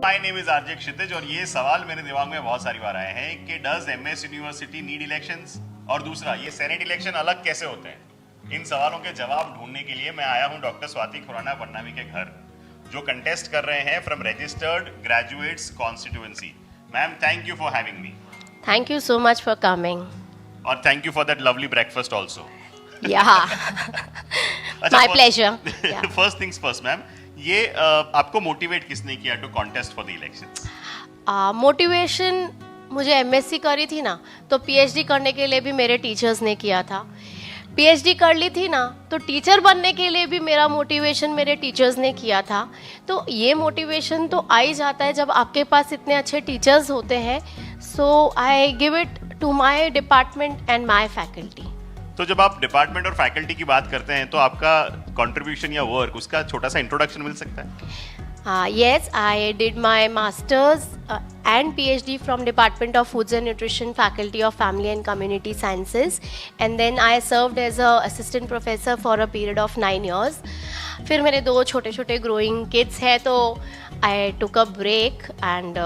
My name is RJ क्षितिज और ये सवाल मेरे दिमाग में बहुत सारी बार आए हैं कि does MS university need elections, और दूसरा ये सेनेट इलेक्शन अलग कैसे होते हैं। इन सवालों के जवाब ढूंढने के लिए मैं आया हूं डॉक्टर स्वाति खुराना पन्नामी के घर, जो कंटेस्ट कर रहे हैं from registered graduates constituency. Ma'am, thank you for having me. Thank you so much for coming. और thank you for that lovely breakfast also. Yeah. My pleasure. Yeah. First things first ma'am, ये आपको motivate किसने किया to contest for the elections? Motivation मुझे MSc करी थी ना, तो पीएचडी करने के लिए भी मेरे टीचर्स ने किया था। पीएचडी कर ली थी ना, तो टीचर बनने के लिए भी मेरा मोटिवेशन मेरे टीचर्स ने किया था। तो ये मोटिवेशन तो आ ही जाता है जब आपके पास इतने अच्छे टीचर्स होते हैं। So I give it to my department and my faculty. तो जब आप डिपार्टमेंट और फैकल्टी की बात करते हैं तो आपका कंट्रीब्यूशन या वर्क, उसका छोटा सा इंट्रोडक्शन मिल सकता है? Yes, I did my master's and PhD from Department of Foods and Nutrition, Faculty of Family and Community Sciences, and then I served as a assistant professor for a period of 9 years. फिर मेरे दो छोटे छोटे growing kids हैं, तो I took a break and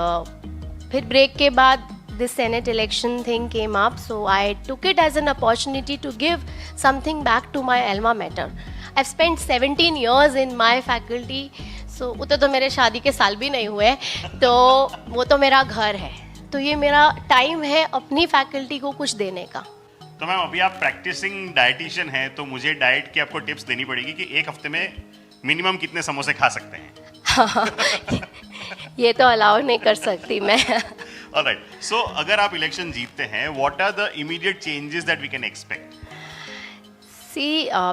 फिर break के बाद this Senate election thing came up, so I took it as an opportunity to give something back to my alma mater. I've spent 17 years in my faculty, so उतने तो मेरे शादी के साल भी नहीं हुए, तो वो तो मेरा घर है, तो ये मेरा टाइम है अपनी फैकल्टी को कुछ देने का। तो मैम, अभी आप प्रैक्टिसिंग डाइटिशियन हैं, तो मुझे डाइट की आपको टिप्स देनी पड़ेगी कि एक हफ्ते में मिनिमम कितने समोसे खा सकते हैं। ये तो अलाउ नहीं कर सकती मैं। ऑलराइट, सो अगर आप इलेक्शन जीतते हैं, what are the immediate changes that we can expect?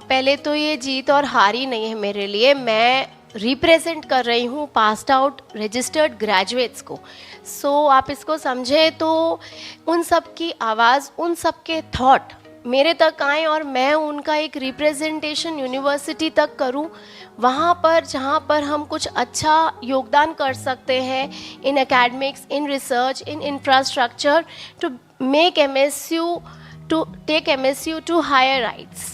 पहले तो ये जीत और हार ही नहीं है मेरे लिए, मैं रिप्रेजेंट कर रही हूँ पास्ड आउट रजिस्टर्ड ग्रेजुएट्स को। सो आप इसको समझें तो उन सब की आवाज़, उन सब के थॉट मेरे तक आए और मैं उनका एक रिप्रेजेंटेशन यूनिवर्सिटी तक करूं, वहाँ पर जहाँ पर हम कुछ अच्छा योगदान कर सकते हैं in academics, in research, in infrastructure, to make MSU, to take MSU to higher rights.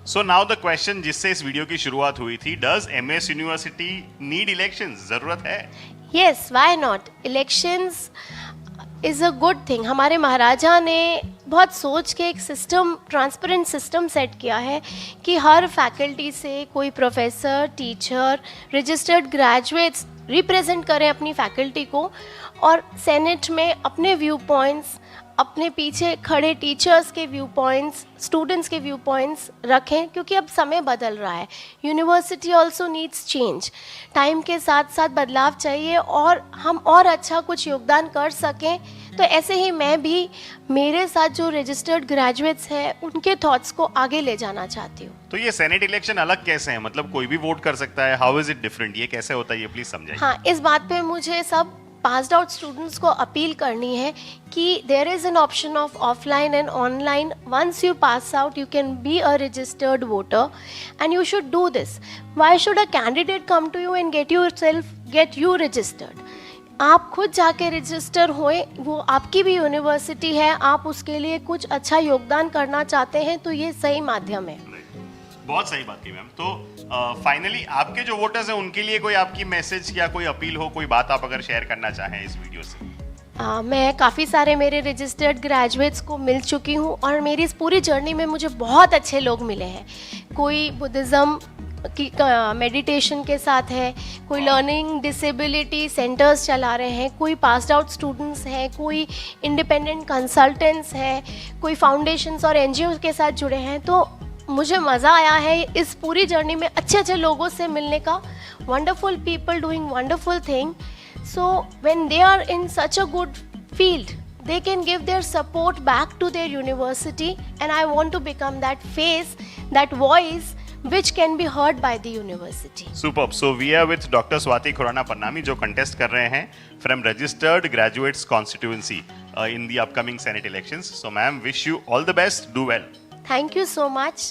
So now the question जिससे इस वीडियो की शुरुआत हुई थी, does MS university need elections? जरूरत है? Yes, why not? Elections is a good thing. हमारे महाराजा ने बहुत सोच के एक सिस्टम, ट्रांसपेरेंट सिस्टम सेट किया है कि हर फैकल्टी से कोई professor, teacher, registered graduates represent करें अपनी फैकल्टी को, और सेनेट में अपने व्यू पॉइंट्स, अपने पीछे खड़े टीचर्स के व्यू पॉइंट्स, स्टूडेंट्स के व्यू पॉइंट्स रखें, क्योंकि अब समय बदल रहा है। University also needs change. Time के साथ साथ बदलाव चाहिए और हम और अच्छा कुछ योगदान कर सकें। तो ऐसे ही मैं भी मेरे साथ जो रजिस्टर्ड ग्रेजुएट्स हैं उनके थॉट्स को आगे ले जाना चाहती हूँ। तो ये सेनेट इलेक्शन अलग कैसे है? मतलब कोई भी वोट कर सकता है? How is it different? ये कैसे होता है, ये प्लीज समझाइए। हाँ, इस बात पे मुझे सब पास्ड आउट स्टूडेंट्स को अपील करनी है कि there is an option of offline and online. Once you pass out, you can be a registered voter and you should do this. Why should a candidate come to you and get you registered? आप खुद जाके register होए, वो आपकी भी university है, आप उसके लिए कुछ अच्छा योगदान करना चाहते हैं, तो ये सही माध्यम है। बहुत सही बात की मैम। तो फाइनली आपके जो वोटर्स हैं उनके लिए कोई आपकी मैसेज या कोई अपील हो, कोई बात आप अगर शेयर करना चाहें इस वीडियो से? मैं काफ़ी सारे मेरे रजिस्टर्ड ग्रेजुएट्स को मिल चुकी हूँ और मेरी इस पूरी जर्नी में मुझे बहुत अच्छे लोग मिले हैं। कोई बुद्धिज़्म की मेडिटेशन के साथ है, कोई लर्निंग डिसेबिलिटी सेंटर्स चला रहे हैं, कोई पास्ड आउट स्टूडेंट्स हैं, कोई इंडिपेंडेंट कंसल्टेंट्स हैं, कोई फाउंडेशंस और एनजीओ के साथ जुड़े हैं। तो मुझे मज़ा आया है इस पूरी जर्नी में अच्छे अच्छे लोगों से मिलने का। Wonderful people doing wonderful thing. So when they are in such a good field, they can give their support back to their university, and I want to become that face, that voice which can be heard by the university. Superb. So we are with Dr. Swati Khurana Pannami, जो contest कर रहे हैं from registered graduates constituency in the upcoming Senate elections. So ma'am, wish you all the best. Do well. Thank you so much.